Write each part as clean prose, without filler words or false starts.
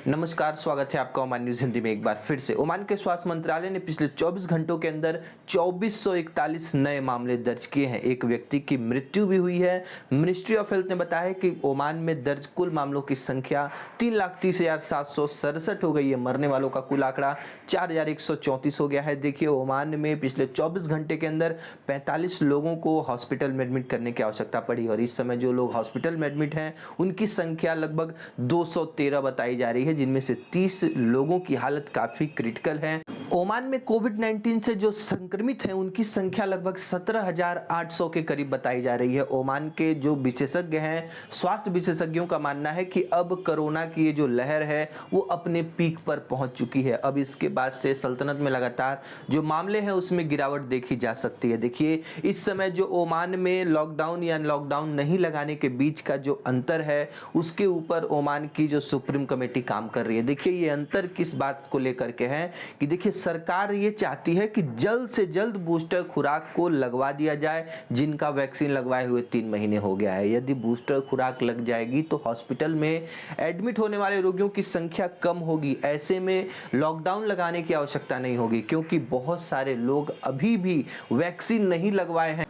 नमस्कार, स्वागत है आपका ओमान न्यूज हिंदी में एक बार फिर से। ओमान के स्वास्थ्य मंत्रालय ने पिछले 24 घंटों के अंदर 2441 नए मामले दर्ज किए हैं। एक व्यक्ति की मृत्यु भी हुई है। मिनिस्ट्री ऑफ हेल्थ ने बताया है कि ओमान में दर्ज कुल मामलों की संख्या 3,30,767 हो गई है। मरने वालों का कुल आंकड़ा 4,134 हो गया है। देखिए, ओमान में पिछले 24 घंटे के अंदर 45 लोगों को हॉस्पिटल में एडमिट करने की आवश्यकता पड़ी और इस समय जो लोग हॉस्पिटल में एडमिट हैं उनकी संख्या लगभग 213 बताई जा रही है, जिनमें से 30 लोगों की हालत काफी क्रिटिकल है। ओमान में कोविड-19 से जो संक्रमित हैं उनकी संख्या लगभग 17,800 के करीब बताई जा रही है। ओमान के जो विशेषज्ञ हैं, स्वास्थ्य विशेषज्ञों का मानना है कि अब कोरोना की ये जो लहर है वो अपने पीक पर पहुंच चुकी है। अब इसके बाद से सल्तनत में लगातार जो मामले हैं उसमें गिरावट देखी जा सकती है। देखिए, इस समय जो ओमान में लॉकडाउन या लॉकडाउन नहीं लगाने के बीच का जो अंतर है उसके ऊपर ओमान की जो सुप्रीम कमेटी काम कर रही है। देखिए, ये अंतर किस बात को लेकर के है कि देखिए, सरकार ये चाहती है कि जल्द से जल्द बूस्टर खुराक को लगवा दिया जाए जिनका वैक्सीन लगवाए हुए 3 महीने हो गया है। यदि बूस्टर खुराक लग जाएगी तो हॉस्पिटल में एडमिट होने वाले रोगियों की संख्या कम होगी। ऐसे में लॉकडाउन लगाने की आवश्यकता नहीं होगी, क्योंकि बहुत सारे लोग अभी भी वैक्सीन नहीं लगवाए हैं।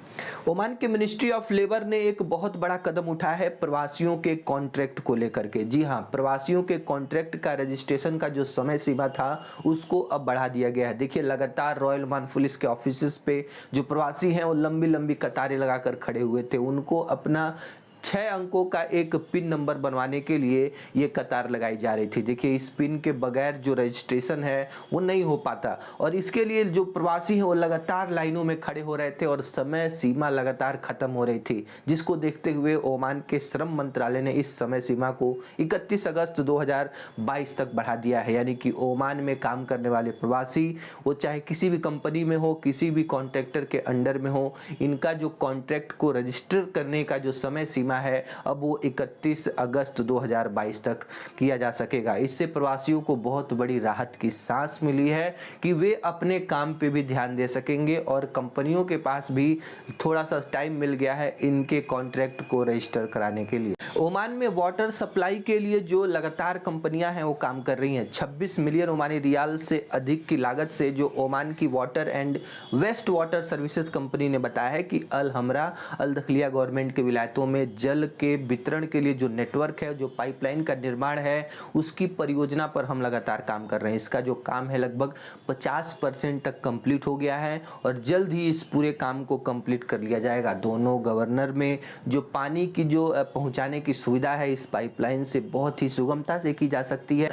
ओमान के मिनिस्ट्री ऑफ लेबर ने एक बहुत बड़ा कदम उठाया है प्रवासियों के कॉन्ट्रैक्ट को लेकर के। जी हां, प्रवासियों के कॉन्ट्रैक्ट का रजिस्ट्रेशन का जो समय सीमा था उसको अब बढ़ा दिया गया है। देखिए, लगातार रॉयल ओमान पुलिस के ऑफिसेस पे जो प्रवासी हैं वो लंबी लंबी कतारें लगाकर खड़े हुए थे। उनको अपना 6 अंकों का एक पिन नंबर बनवाने के लिए ये कतार लगाई जा रही थी। देखिए, इस पिन के बगैर जो रजिस्ट्रेशन है वो नहीं हो पाता और इसके लिए जो प्रवासी हैं वो लगातार लाइनों में खड़े हो रहे थे और समय सीमा लगातार खत्म हो रही थी, जिसको देखते हुए ओमान के श्रम मंत्रालय ने इस समय सीमा को 31 अगस्त 2022 तक बढ़ा दिया है। यानी कि ओमान में काम करने वाले प्रवासी, वो चाहे किसी भी कंपनी में हो, किसी भी कॉन्ट्रैक्टर के अंडर में हो, इनका जो कॉन्ट्रैक्ट को रजिस्टर करने का जो समय सीमा है अब वो 31 अगस्त 2022 तक किया जा सकेगा। इससे प्रवासियों को बहुत बड़ी राहत की सांस मिली है कि वे अपने काम पे भी ध्यान दे सकेंगे और कंपनियों के पास भी थोड़ा सा टाइम मिल गया है इनके कॉन्ट्रैक्ट को रजिस्टर कराने के लिए। ओमान में वाटर सप्लाई के लिए जो लगातार कंपनियां हैं वो काम कर रही हैं। 26 मिलियन ओमानी रियाल से अधिक की लागत से जो ओमान की water and waste water services company ने बताया है कि अल हमरा अल दखलिया गवर्नमेंट के विलायतों में जल के वितरण के लिए जो नेटवर्क है, जो पाइपलाइन का निर्माण है, उसकी परियोजना पर हम लगातार काम कर रहे हैं। इसका जो काम है लगभग 50% तक कंप्लीट हो गया है और जल्द ही इस पूरे काम को कंप्लीट कर लिया जाएगा। दोनों गवर्नर में जो पानी की जो पहुंचाने की सुविधा है इस पाइपलाइन से बहुत ही सुगमता से की जा सकती है।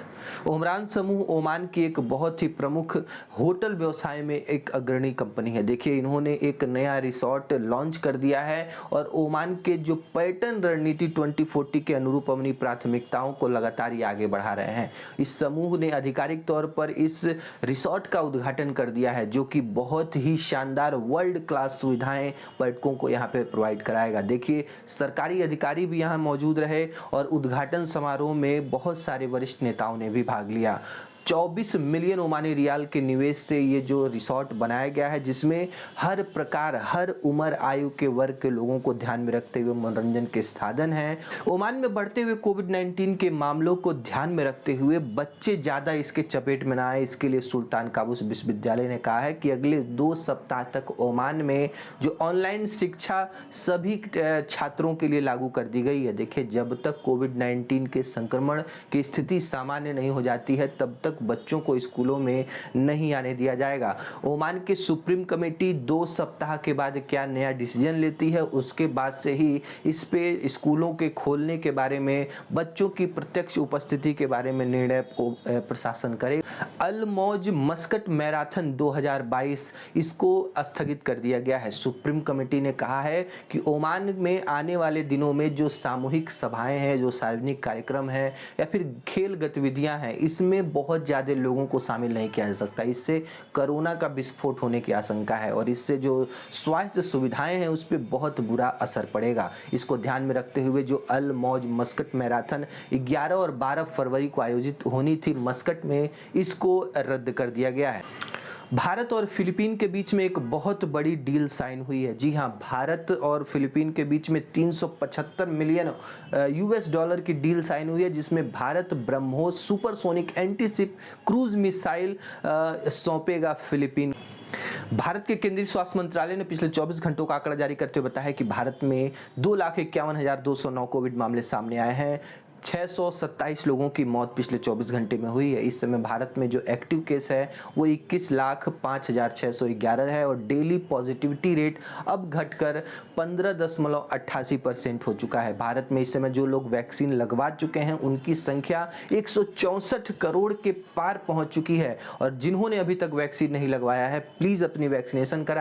ओमरान समूह ओमान की एक बहुत ही प्रमुख होटल व्यवसाय में एक अग्रणी कंपनी है। देखिए, इन्होंने एक नया रिसोर्ट लॉन्च कर दिया है और ओमान के जो पर्यटन रणनीति 2040 के अनुरूप अपनी प्राथमिकताओं को लगातार ये आगे बढ़ा रहे हैं। इस समूह ने आधिकारिक तौर पर इस रिसोर्ट का उद्घाटन कर दिया है, जो कि बहुत ही शानदार वर्ल्ड क्लास सुविधाएं पर्यटकों को यहाँ पे प्रोवाइड कराएगा। देखिए, सरकारी अधिकारी भी यहाँ मौजूद रहे और उद्घाटन समारोह में बहुत सारे वरिष्ठ नेताओं ने भी भाग लिया। 24 मिलियन ओमानी रियाल के निवेश से ये जो रिसोर्ट बनाया गया है, जिसमें हर प्रकार, हर उम्र आयु के वर्ग के लोगों को ध्यान में रखते हुए मनोरंजन के साधन हैं। ओमान में बढ़ते हुए कोविड-19 के मामलों को ध्यान में रखते हुए बच्चे ज़्यादा इसके चपेट में ना आए, इसके लिए सुल्तान काबूस विश्वविद्यालय ने कहा है कि अगले 2 सप्ताह तक ओमान में जो ऑनलाइन शिक्षा सभी छात्रों के लिए लागू कर दी गई है। देखिए, जब तक कोविड-19 के संक्रमण की स्थिति सामान्य नहीं हो जाती है तब तक बच्चों को स्कूलों में नहीं आने दिया जाएगा। ओमान की सुप्रीम कमेटी 2 सप्ताह के बाद क्या नया डिसीजन लेती है, उसके बाद से ही इस पे स्कूलों के खोलने के बारे में, बच्चों की प्रत्यक्ष उपस्थिति के बारे में निर्णय प्रशासन करे। अल मौज मस्कट मैराथन 2022 इसको स्थगित कर दिया गया है। सुप्रीम कमेटी ने कहा है कि ओमान में आने वाले दिनों में जो सामूहिक सभाएं हैं, जो सार्वजनिक कार्यक्रम हैं या फिर खेल गतिविधियां हैं, इसमें बहुत ज्यादा लोगों को शामिल नहीं किया जा सकता। इससे कोरोना का विस्फोट होने की आशंका है और इससे जो स्वास्थ्य सुविधाएं हैं उस पर बहुत बुरा असर पड़ेगा। इसको ध्यान में रखते हुए जो अल मौज मस्कट मैराथन 11 और 12 फरवरी को आयोजित होनी थी मस्कट में, इसको रद्द कर दिया गया है। भारत और फिलीपीन के बीच में एक बहुत बड़ी डील साइन हुई है। जी हाँ, भारत और फिलीपीन के बीच में 375 मिलियन यूएस डॉलर की डील साइन हुई है, जिसमें Bharat BrahMos supersonic anti ship cruise missile सौंपेगा फिलीपीन। भारत के केंद्रीय स्वास्थ्य मंत्रालय ने पिछले 24 घंटों का आंकड़ा जारी करते हुए बताया है कि भारत में 2,51,209 कोविड मामले सामने आए हैं। 627 लोगों की मौत पिछले 24 घंटे में हुई है। इस समय भारत में जो एक्टिव केस है वो 21,05,611 है और डेली पॉजिटिविटी रेट अब घटकर 15.88% हो चुका है। भारत में इस समय जो लोग वैक्सीन लगवा चुके हैं उनकी संख्या 164 करोड़ के पार पहुंच चुकी है और जिन्होंने अभी तक वैक्सीन नहीं लगवाया है, प्लीज अपनी वैक्सीनेशन कराएं।